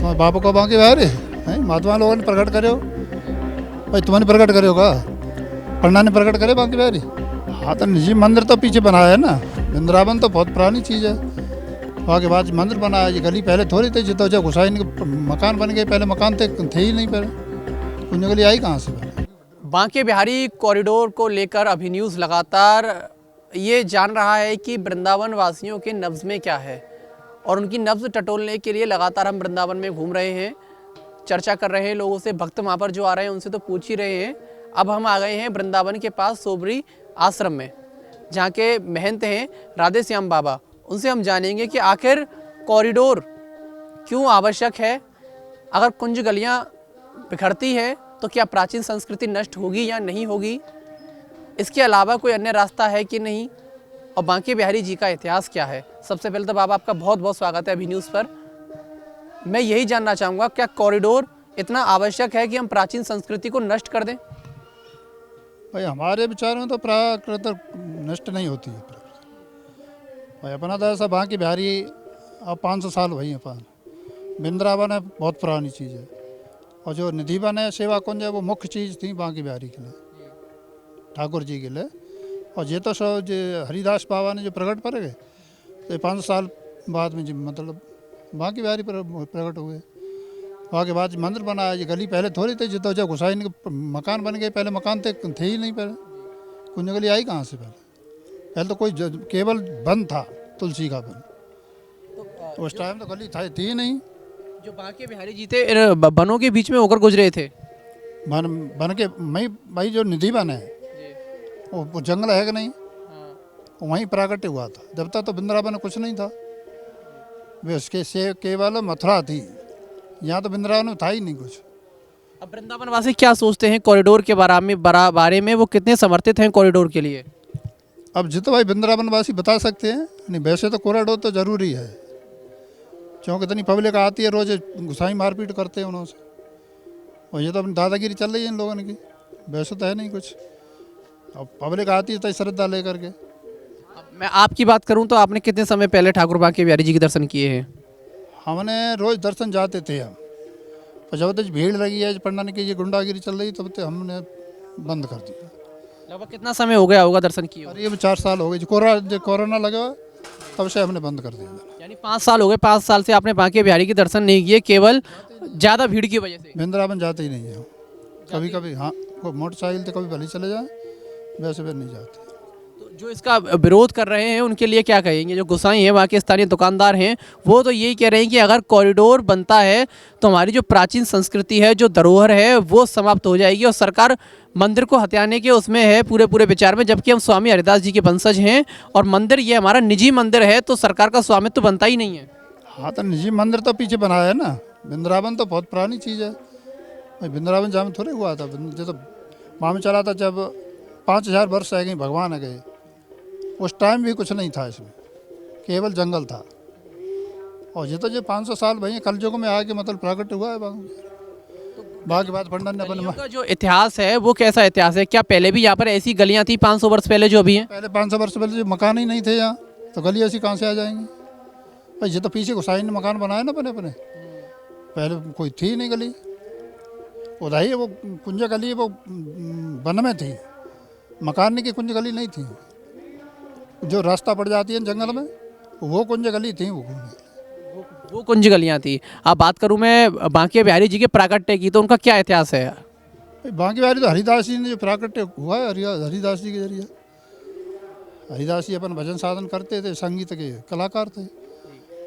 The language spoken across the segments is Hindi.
तुम्हारे बाप को बाकी बाहर है महात्मा लोगों ने प्रकट करे हो भाई, तुम्हारे प्रकट करे होगा, पंडा ने प्रकट करे बाकी बाहर। हाँ तो निजी मंदिर तो पीछे बनाया है ना, वृंदावन तो बहुत पुरानी चीज़ है। वहाँ के बाद मंदिर बनाया, ये गली पहले थोड़ी थी, जितना जब घुसाई मकान बन गए, पहले मकान थे ही नहीं, पहले कुंज गली आई कहाँ से। बांके बिहारी कॉरिडोर को लेकर अभी न्यूज़ लगातार ये जान रहा है कि वृंदावन वासियों के नब्ज़ में क्या है, और उनकी नब्ज़ टटोलने के लिए लगातार हम वृंदावन में घूम रहे हैं, चर्चा कर रहे हैं लोगों से। भक्त वहाँ पर जो आ रहे हैं उनसे तो पूछ ही रहे हैं। अब हम आ गए हैं वृंदावन के पास सोबरी आश्रम में, जहाँ के महंत हैं राधे श्याम बाबा। उनसे हम जानेंगे कि आखिर कॉरिडोर क्यों आवश्यक है, अगर कुंज गलियाँ बिखरती है तो क्या प्राचीन संस्कृति नष्ट होगी या नहीं होगी, इसके अलावा कोई अन्य रास्ता है कि नहीं, और बांके बिहारी जी का इतिहास क्या है। सबसे पहले तो बाबा आपका बहुत बहुत स्वागत है अभी न्यूज़ पर। मैं यही जानना चाहूँगा, क्या कॉरिडोर इतना आवश्यक है कि हम प्राचीन संस्कृति को नष्ट कर दें? भाई हमारे विचार में तो प्राकृत नष्ट नहीं होती है भाई। अपना तो ऐसा बांके बिहारी अब 500 साल वही है पान। वृंदावन है बहुत पुरानी चीज़ है, और जो निधि वन है सेवा कुंज है वो मुख्य चीज़ थी बांके बिहारी के लिए, ठाकुर जी के लिए। और ये तो सब जो हरिदास बाबा ने जो प्रकट पर गए तो 500 साल बाद में मतलब बांके बिहारी प्रकट हुए। वहाँ के बाद मंदिर बनाया, ये गली पहले थोड़ी थी, जितना जब घुसाई मकान बन गए, पहले मकान थे ही नहीं, पहले कुंज गली आई कहाँ से। पहले तो कोई केवल वन था, तुलसी का वन, तो उस टाइम तो गली थी ही नहीं। जो बांके बिहारी जी थे वनों के बीच में होकर गुजरे थे। बन के भाई जो निधि वन है वो जंगल है कि नहीं, वहीं प्राकट्य हुआ था। जब तक तो वृंदावन में कुछ नहीं था, वे उसके से केवल मथुरा थी, यहाँ तो वृंदावन में था ही नहीं कुछ। अब वृंदावन वासी क्या सोचते हैं कॉरिडोर के बारे में वो कितने समर्थित हैं कॉरिडोर के लिए? अब जितना भाई वृंदावन वासी बता सकते हैं, नहीं वैसे तो कॉरिडोर तो ज़रूरी है, क्योंकि इतनी पब्लिक आती है, रोज़ घुसाई मारपीट करते हैं उन्होंने, और ये तो अपनी दादागिरी चल रही है इन लोगों की, वैसे तो है नहीं कुछ। अब पब्लिक आती है तो श्रद्धा लेकर के। मैं आपकी बात करूं तो आपने कितने समय पहले ठाकुर बांके बिहारी जी के दर्शन किए हैं? हमने रोज़ दर्शन जाते थे हम, और जब तक भीड़ लगी है पंडा की ये गुंडागिरी चल रही तब तक हमने बंद कर दिया। लगभग कितना समय हो गया होगा दर्शन किए? अरे ये 4 साल हो गए, जो कोरोना लगा तब से हमने बंद कर दिया। यानी 5 साल हो गए, 5 साल से आपने बांके बिहारी के दर्शन नहीं किए, केवल ज़्यादा भीड़ की वजह से। वृंदावन जाते ही नहीं है, कभी कभी हाँ कोई मोटरसाइकिल तो कभी भले चले जाए, वैसे भी नहीं जाते। तो जो इसका विरोध कर रहे हैं उनके लिए क्या कहेंगे? जो गोसाई हैं, वहाँ के स्थानीय दुकानदार हैं, वो तो यही कह रहे हैं कि अगर कॉरिडोर बनता है तो हमारी जो प्राचीन संस्कृति है, जो धरोहर है, वो समाप्त हो जाएगी, और सरकार मंदिर को हथियाने के उसमें है पूरे विचार में। जबकि हम स्वामी हरिदास जी के वंशज हैं और मंदिर ये हमारा निजी मंदिर है, तो सरकार का स्वामित्व तो बनता ही नहीं है। हाँ तो निजी मंदिर तो पीछे बनाया है ना, वृंदावन तो बहुत पुरानी चीज़ है भाई। वृंदावन जहाँ में थोड़े हुआ था, जो तो वहाँ में चला था जब 5000 वर्ष रह गए भगवान आ गए, उस टाइम भी कुछ नहीं था इसमें, केवल जंगल था। और ये तो जो 500 साल भाई कलयुग में आके मतलब प्रकट हुआ है बाकी बात पंडित ने अपने का जो इतिहास है वो कैसा इतिहास है? क्या पहले भी यहाँ पर ऐसी गलियाँ थी 500 वर्ष पहले जो अभी हैं? पहले 500 वर्ष पहले जो मकान ही नहीं थे यहाँ, तो गली ऐसी कहाँ से आ जाएंगी भाई। ये तो पीछे घुसाई ने मकान बनाया ना अपने, पहले कोई थी नहीं गली। उधर ही वो कुंज गली वो वन में थी, मकान की कुंज गली नहीं थी। जो रास्ता पड़ जाती है जंगल में वो कुंज गली थी, वो कुंज गलियाँ थी। अब बात करूँ मैं बांके बिहारी जी के प्राकट्य की, तो उनका क्या इतिहास है? बांके बिहारी तो हरिदास जी ने जो प्राकट्य हुआ है, हरिदास जी के जरिए। हरिदास जी अपन भजन साधन करते थे, संगीत के कलाकार थे,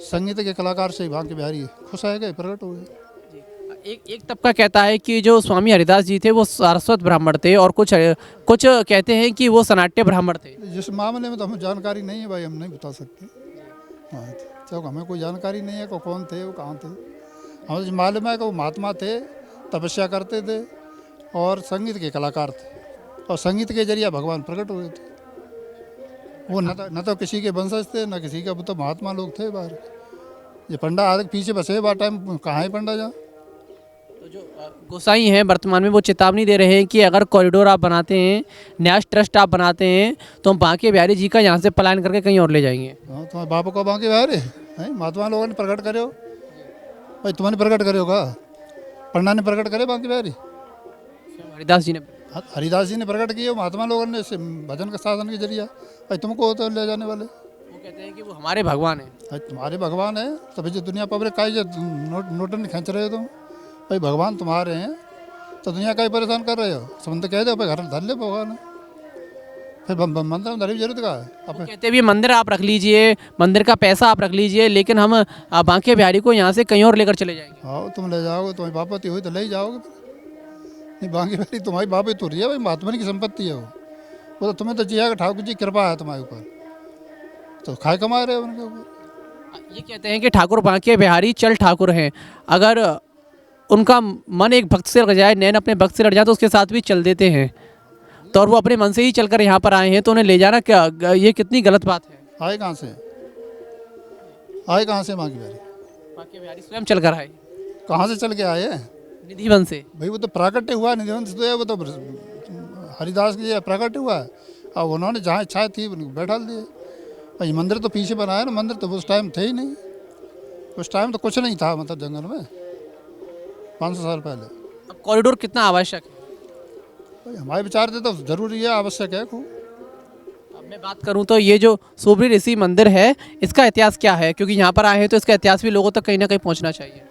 संगीत के कलाकार से बांके बिहारी खुश है गए, प्रकट हो गए। एक तबका कहता है कि जो स्वामी हरिदास जी थे वो सारस्वत ब्राह्मण थे, और कुछ कहते हैं कि वो सनाट्य ब्राह्मण थे। जिस मामले में तो हमें जानकारी नहीं है भाई, हम नहीं बता सकते। हाँ तो हमें कोई जानकारी नहीं है कि कौन थे, वो कहाँ थे। हमें तो मालूम है कि वो महात्मा थे, तपस्या करते थे, और संगीत के कलाकार थे, और संगीत के जरिए भगवान प्रकट हुए थे। वो न तो किसी के वंशज थे, न किसी का, वो तो महात्मा लोग थे बाहर। ये पंडा आगे पीछे बसे बार टाइम कहाँ है पंडा जहाँ। तो जो गोसाई हैं वर्तमान में वो चेतावनी दे रहे हैं कि अगर कॉरिडोर आप बनाते हैं, न्यास ट्रस्ट आप बनाते हैं, तो हम बांके बिहारी जी का यहाँ से पलायन करके कहीं और ले जाएंगे। हाँ तुम्हारे बाप को बांके बिहारी है महात्मा लोगों ने प्रकट करे हो भाई तुम्हें प्रकट करे होगा, पन्ना ने प्रकट करे बांकी बिहारी, हरिदास जी ने। हरिदास जी ने प्रकट किए, महात्मा लोगों ने भजन का साधन के जरिए। भाई तुमको तो ले जाने वाले, वो कहते हैं कि वो हमारे भगवान हैं। भाई तुम्हारे भगवान है, तभी जो दुनिया पब्लिक का जो नोटन खींच रहे हो तुम, भाई भगवान तुम्हारे हैं तो दुनिया का ही परेशान कर रहे हो। समझ कह दो भाई घर धर ले भगवान, फिर मंदिर में धरने की जरूरत का है। वो अब कहते भी मंदिर आप रख लीजिए, मंदिर का पैसा आप रख लीजिए, लेकिन हम बांके बिहारी को यहाँ से कहीं और लेकर चले जाएंगे। आओ तुम ले जाओगे, तुम्हारी बापती हुई तो ले ही जाओगे फिर। नहीं बांकी बिहारी तुम्हारी बापती तो रही है भाई, महात्मा की संपत्ति है वो तो तुम्हें तो जिया कि ठाकुर जी कृपा है तुम्हारे ऊपर, तो खाए कमा रहे हो उनके ऊपर। ये कहते हैं कि ठाकुर बांके बिहारी चल ठाकुर हैं, अगर उनका मन एक भक्त से लग जाए, नैन अपने भक्त से लड़ जाए तो उसके साथ भी चल देते हैं, तो और वो अपने मन से ही चलकर यहाँ पर आए हैं, तो उन्हें ले जाना क्या, ये कितनी गलत बात है। आए कहाँ से, आए कहाँ से बांकी बिहारी, बांके बिहारी स्वयं चलकर आए, कहाँ से चल के आए हैं निधि वन से। भाई, वो तो प्राकट्य हुआ निधन से, तो है वो तो हरिदास की प्राकट्य हुआ है। अब उन्होंने जहाँ इच्छा थी उनको बैठा दिए। भाई मंदिर तो पीछे बनाया ना, मंदिर तो उस टाइम थे ही नहीं, उस टाइम तो कुछ नहीं था मतलब जंगल में 500 साल पहले। अब कॉरिडोर कितना आवश्यक है। भाई हमारे विचार से तो जरूरी है, आवश्यक है खूब। अब मैं बात करूं तो ये जो सोबरी ऋषि मंदिर है, इसका इतिहास क्या है, क्योंकि यहाँ पर आए हैं तो इसका इतिहास भी लोगों तक कहीं ना कहीं पहुँचना चाहिए।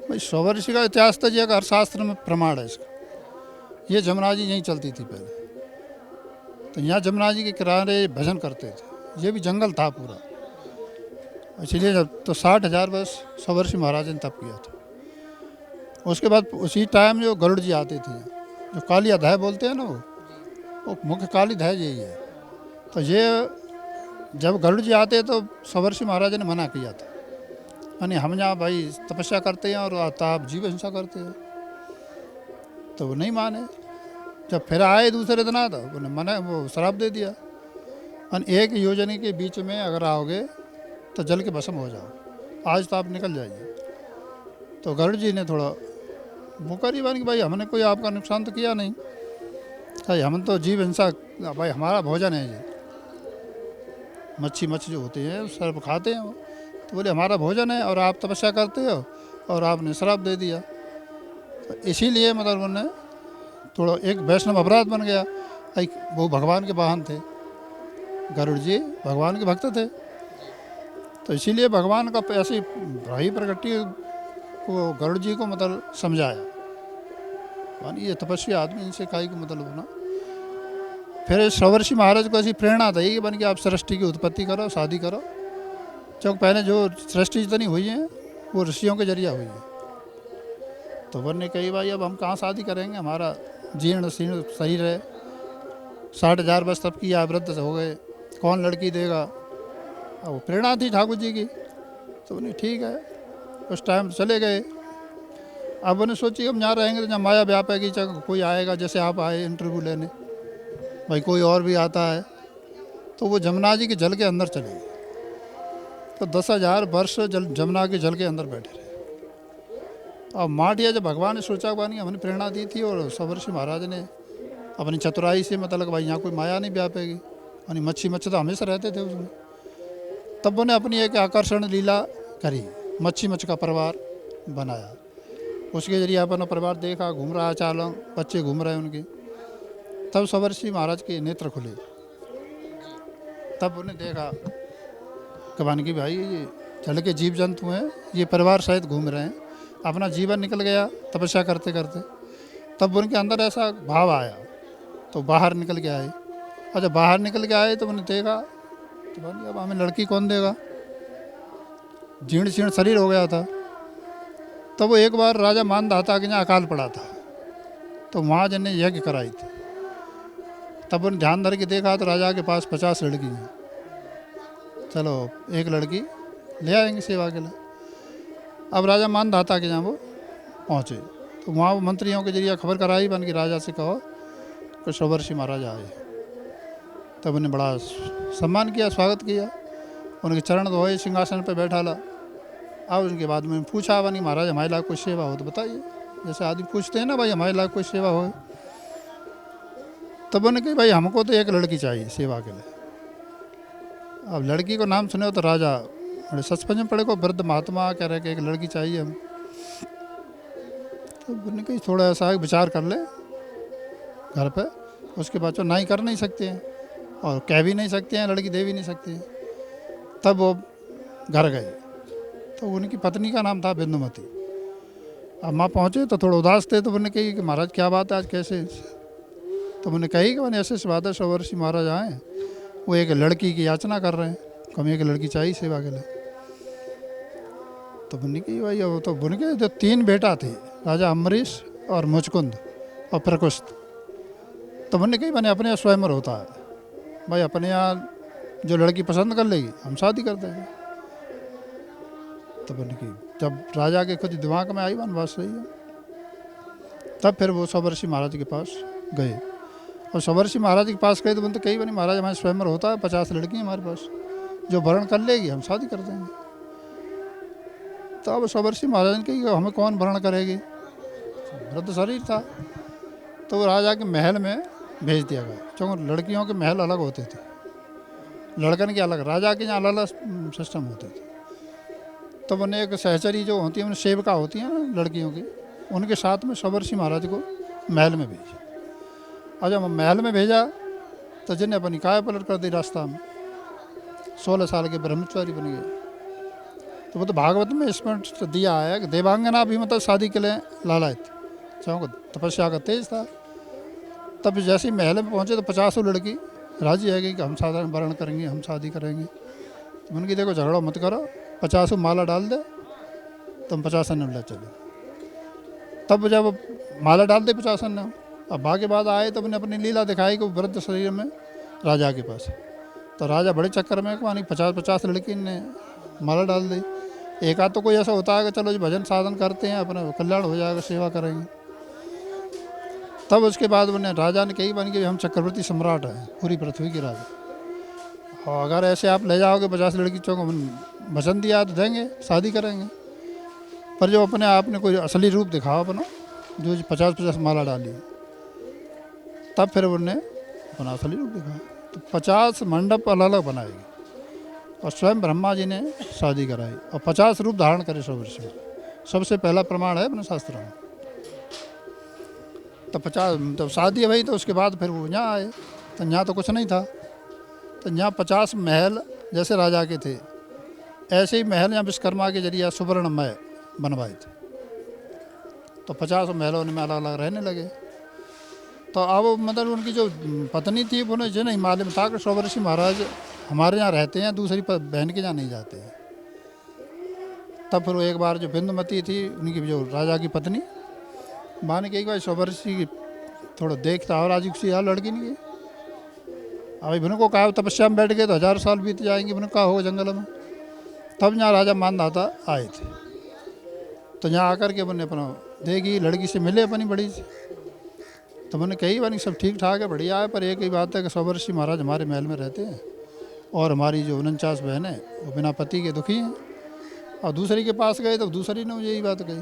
भाई सोबर ऋषि का इतिहास तो ये हर शास्त्र में प्रमाण है इसका। ये जमुना जी यहीं चलती थी पहले, तो यहाँ जमुना जी के किनारे भजन करते थे। ये भी जंगल था पूरा, इसीलिए जब तो 60,000 वर्ष सवर्षि महाराज ने तप किया था। उसके बाद उसी टाइम जो गरुड़ जी आते थे, जो काली अध्याय बोलते हैं ना, वो मुख्य काली अध्याय यही है। तो ये जब गरुड़ जी आते तो सवर्षि महाराज ने मना किया था, यानी हम यहाँ भाई तपस्या करते हैं और आप जीव हिंसा करते हो, तो वो नहीं माने। जब फिर आए दूसरे दिन आता उन्हें मना, वो श्राप दे दिया, और एक योजनी के बीच में अगर आओगे तो जल के भस्म हो जाओ, आज तो आप निकल जाइए। तो गरुड़ जी ने थोड़ा वो करी बानी कि भाई हमने कोई आपका नुकसान तो किया नहीं, भाई हम तो जीव हिंसा, भाई हमारा भोजन है ये मच्छी जो होती है सर्प खाते हैं वो, तो बोले हमारा भोजन है और आप तपस्या करते हो और आपने श्राप दे दिया। तो इसीलिए मतलब उन्होंने थोड़ा एक वैष्णव अपराध बन गया। वो भगवान के वाहन थे, गरुड़ जी भगवान के भक्त थे, तो इसीलिए भगवान का ऐसी भाई प्रगति को गरुड़ जी को मतलब समझाया, मानी ये तपस्वी आदमी इनसे काई को मतलब होना। फिर सवर्षि महाराज को ऐसी प्रेरणा दी कि बन के आप सृष्टि की उत्पत्ति करो, शादी करो। जब पहले जो सृष्टि जितनी हुई है वो ऋषियों के जरिए हुई है, तो वन ने कही भाई अब हम कहाँ शादी करेंगे, हमारा जीर्ण शीर्ण शरीर है, 60,000 वर्ष तब की वृद्ध हो गए, कौन लड़की देगा। अब वो प्रेरणा थी ठाकुर जी की, तो उन्हें ठीक है उस टाइम चले गए। अब उन्हें सोची हम यहाँ रहेंगे तो जहाँ माया व्यापेगी, चाहे कोई आएगा, जैसे आप आए इंटरव्यू लेने, भाई कोई और भी आता है, तो वो जमुना जी के जल के अंदर चले गए। तो 10,000 वर्ष जमुना के जल के अंदर बैठे रहे। अब माटिया जब भगवान ने सोचा बानी हमने प्रेरणा दी थी, और सवर्षि महाराज ने अपनी चतुराई से मतलब भाई यहाँ कोई माया नहीं व्यापेगी, यानी मच्छी तो हमेशा रहते थे उसमें। तब उन्हें अपनी एक आकर्षण लीला करी, मच्छी का परिवार बनाया, उसके जरिए अपना परिवार देखा, घूम रहा चालों, बच्चे घूम रहे हैं उनके। तब सवर्षि महाराज के नेत्र खुले, तब उन्हें देखा कबान की भाई ये जल के जीव जंतु हैं, ये परिवार सहित घूम रहे हैं, अपना जीवन निकल गया तपस्या करते करते। तब उनके अंदर ऐसा भाव आया, तो बाहर निकल के आए। और जब बाहर निकल के आए तो उन्हें देखा, तो बोली अब हमें लड़की कौन देगा, जीर्ण शीर्ण शरीर हो गया था। तो वो एक बार राजा मानधाता के यहाँ अकाल पड़ा था, तो वहाँ जिन्हें यज्ञ कराई थी। तब उन्हें ध्यान धर के देखा तो राजा के पास 50 लड़की हैं, चलो एक लड़की ले आएंगे सेवा के लिए। अब राजा मानधाता के यहाँ वो पहुँचे, तो वहाँ वो मंत्रियों के जरिए खबर कराई बन के राजा से कहो कि सवर्षि महाराज आए। तब उन्हें बड़ा सम्मान किया, स्वागत किया, उनके चरण धोए, सिंहासन पर बैठा ला। अब उनके बाद में पूछा बनी महाराज हमारे लायक कोई सेवा हो तो बताइए, जैसे आदमी पूछते हैं ना भाई हमारे लायक कोई सेवा हो। तब उन्होंने कही भाई हमको तो एक लड़की चाहिए सेवा के लिए। अब लड़की को नाम सुने तो राजा बड़े सचपच में पड़े को, वृद्ध महात्मा कह रहे कि एक लड़की चाहिए हम। तो बोलने कहीं थोड़ा ऐसा विचार कर ले घर पे, उसके बाद तो ना ही कर नहीं सकते हैं और कह भी नहीं सकते हैं, लड़की दे भी नहीं सकते हैं। तब वो घर गए। तो उनकी पत्नी का नाम था बिंदुमती। अब माँ पहुँचे तो थोड़ा उदास थे, तो उन्होंने कही कि महाराज क्या बात है आज कैसे? तो मैंने कही कि मैंने ऐसे बात है, सवर्षि महाराज आए, वो एक लड़की की याचना कर रहे हैं, कम एक लड़की चाहिए सेवा के लिए। तो मैंने कही भाई वो तो बुन के जो 3 बेटा थे, राजा अम्बरीश और मुचकुंद और प्रकुष्ठ। तो मैंने कही मैंने अपने यहाँ स्वयंवर होता है भाई, अपने यहाँ जो लड़की पसंद कर लेगी हम शादी कर देंगे। तो मैंने कही जब राजा के खुद दिमाग में आई बात सही है, तब फिर वो सवर्षि महाराज के पास गए। और सवर्षि महाराज के पास गए तो मैंने कही बनी महाराज हमारे स्वयंवर होता है, 50 लड़की हैं हमारे पास, जो वर्ण कर लेगी हम शादी कर देंगे। तो अब सवर्षि महाराज ने कही हमें कौन वर्ण करेगी, वृद्ध शरीर था। तो वो राजा के महल में भेज दिया गया, क्योंकि लड़कियों के महल अलग होते थे, लड़कन के अलग, राजा के यहाँ अलग अलग सिस्टम होते थे। तो मैंने एक सहचरी जो होती है, उन्हें सेवका होती है ना लड़कियों की, उनके साथ में सवर्षि महाराज को महल में भेजा। और जब महल में भेजा तो जिन्हें अपनी काय पलट कर दी रास्ता में, 16 साल के ब्रह्मचारी बन गए। तो वो तो भागवत में इसमें दिया है कि देवांगना भी मतलब शादी के लिए लालायत, क्योंकि तपस्या का तेज था। तब जैसे ही महल में पहुँचे तो 50 लड़की राजी है कि हम साधारण वर्ण करेंगे, हम शादी करेंगे। तो उनकी देखो झगड़ा मत करो, 50 माला डाल दे तो हम 50 ने ले चले। तब जब माला डाल दे 50 ने, अब बाकी बाद आए तो मैंने अपनी लीला दिखाई कि वो वृद्ध शरीर में राजा के पास। तो राजा बड़े चक्कर में मानी 50 लड़की ने माला डाल दी। एक आध तो कोई ऐसा होता है कि चलो जी भजन साधन करते हैं, अपना कल्याण हो जाएगा, सेवा करेंगे। तब उसके बाद उन्हें राजा ने कही बनी कि हम चक्रवर्ती सम्राट हैं पूरी पृथ्वी के राजा, और अगर ऐसे आप ले जाओगे 50 लड़की को वचन दिया तो देंगे, शादी करेंगे। पर जो अपने आप ने कोई असली रूप दिखाओ अपना, जो 50 माला डाली, तब फिर उन्होंने अपना असली रूप दिखाया। तो 50 मंडप अलग अलग बनाएगी और स्वयं ब्रह्मा जी ने शादी कराई और 50 रूप धारण करे सवर्षि में। सबसे पहला प्रमाण है अपने शास्त्रों में। तो 50 तो शादी हुई, तो उसके बाद फिर वो यहाँ आए। तो यहाँ तो कुछ नहीं था, तो यहाँ 50 महल जैसे राजा के थे, ऐसे ही महल यहाँ विश्वकर्मा के जरिए सुवर्णमय बनवाए थे। तो 50 महलों में अलग अलग रहने लगे। तो अब मतलब उनकी जो पत्नी थी उन्हें जो नहीं मालूम था कि सवर्षि महाराज हमारे यहाँ रहते हैं, दूसरी बहन के यहाँ नहीं जाते हैं। तब फिर वो एक बार जो बिंदुमती थी उनकी जो राजा की पत्नी, मान के एक बार सवर्षि थोड़ा देखता और आज किसी यार लड़की नहीं है। अभी उनको कहा तपस्या में बैठ गए तो 1000 साल बीत जाएंगे, उन्होंने कहा होगा जंगल में। तब यहाँ राजा मानदाता आए थे, तो यहाँ आकर के मैंने अपना देखी लड़की से मिले अपनी बड़ी से। तो मैंने कही बनी सब ठीक ठाक है, बढ़िया है, पर एक ही बात है कि सवर्षि महाराज हमारे महल में रहते हैं और हमारी जो 49 बहन है वो बिना पति के दुखी हैं। और दूसरी के पास गए तो दूसरी ने मुझे यही बात कही,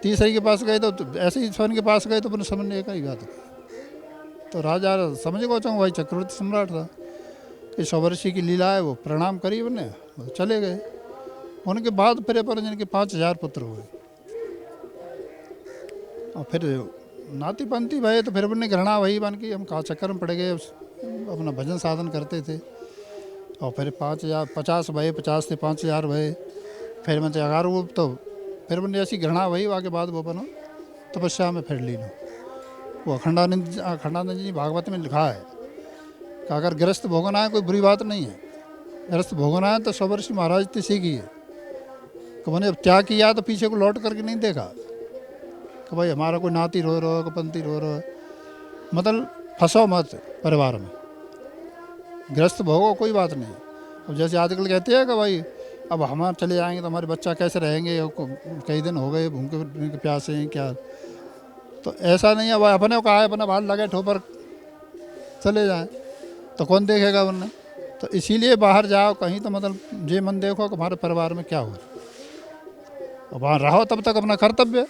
तीसरी के पास गए तो ऐसे ही स्वर्ण के पास गए तो अपने समझने एक ही बात कही। तो राजा समझ गो चाहूँ भाई चक्रवर्ती सम्राट था कि सवर्षि की लीला है, वो प्रणाम करी उन्हें, वो चले गए। उनके बाद फिर अपन जिनके 5000 पुत्र हुए और फिर नाती पंथी भये, तो फिर अपनी घृणा वही बन की, हम कहा चक्कर में पड़ गए, अपना भजन साधन करते थे। और फिर 50 भये, 50 से 5000 भये, फिर मैं अगार वो तो फिर मैंने ऐसी घृणा वही वाके बाद वो बनो तपस्या में फिर ली लो। वो अखंडानंद जी भागवत में लिखा है कि अगर गृहस्थ भोगना है कोई बुरी बात नहीं है, गृहस्थ भोगना है तो सवर्षि महाराज से सीखी है कि मैंने त्याग किया तो पीछे को लौट करके नहीं देखा कि भाई हमारा कोई नाती रो रहा है, कोई पंथी रो रहा है। मतलब फंसो मत परिवार में, गृहस्थ भोगो कोई बात नहीं। अब जैसे आजकल कहते हैं कि भाई अब हम चले जाएंगे तो हमारे बच्चा कैसे रहेंगे, कई दिन हो गए भूखे प्यासे हैं क्या। तो ऐसा नहीं है, भाई अपने को कहा है अपना बाल लगे ठोपर चले जाएं तो कौन देखेगा उन्हें। तो इसीलिए बाहर जाओ कहीं तो मतलब ये मन देखो कि हमारे परिवार में क्या हो रहा है, और वहाँ रहो तब तक अपना कर्तव्य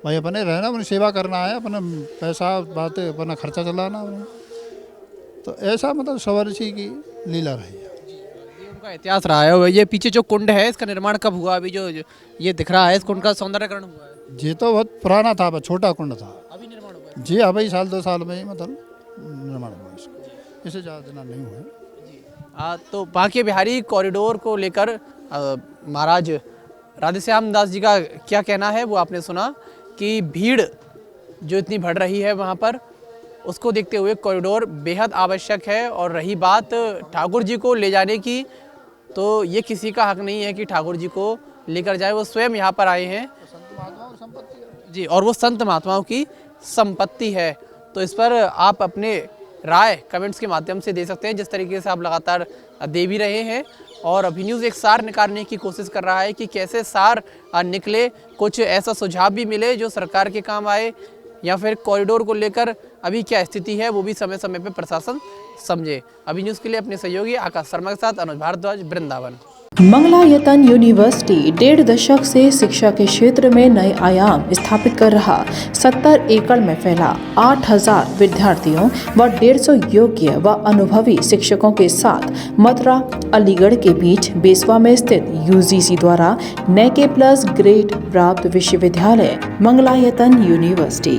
भाई अपने रहना, अपनी सेवा करना है, अपना पैसा बातें अपना खर्चा चलाना। तो ऐसा मतलब सवर्षि की लीला रही है। कुंड का इतिहास रहा है। और ये पीछे जो कुंड है इसका निर्माण कब हुआ? अभी जो ये दिख रहा है इस कुंड का सौंदर्यकरण हुआ है, ये तो बहुत पुराना था, बस छोटा कुंड था अभी निर्माण हुआ है। जी। अभी साल 2 साल में ही मतलब निर्माण हुआ इसका, इससे ज़्यादा दिन नहीं हुआ। तो बांके बिहारी कॉरिडोर को लेकर महाराज राधेश्याम दास जी का क्या कहना है वो आपने सुना कि भीड़ जो इतनी बढ़ रही है वहाँ पर, उसको देखते हुए कॉरिडोर बेहद आवश्यक है। और रही बात ठाकुर जी को ले जाने की, तो ये किसी का हक नहीं है कि ठाकुर जी को लेकर जाए, वो स्वयं यहाँ पर आए हैं जी, और वो संत महात्माओं की संपत्ति है। तो इस पर आप अपने राय कमेंट्स के माध्यम से दे सकते हैं, जिस तरीके से आप लगातार दे भी रहे हैं। और अभी न्यूज़ एक सार निकालने की कोशिश कर रहा है कि कैसे सार निकले, कुछ ऐसा सुझाव भी मिले जो सरकार के काम आए, या फिर कॉरिडोर को लेकर अभी क्या स्थिति है वो भी समय समय पर प्रशासन समझे। अभी न्यूज़ के लिए अपने सहयोगी आकाश शर्मा के साथ अनुज भारद्वाज, वृंदावन। मंगलायतन यूनिवर्सिटी 1.5 दशक से शिक्षा के क्षेत्र में नए आयाम स्थापित कर रहा 70 एकड़ में फैला 8000 विद्यार्थियों व 150 योग्य व अनुभवी शिक्षकों के साथ मथुरा अलीगढ़ के बीच बेसवा में स्थित यूजीसी द्वारा NAC+ ग्रेड प्राप्त विश्वविद्यालय मंगलायतन यूनिवर्सिटी।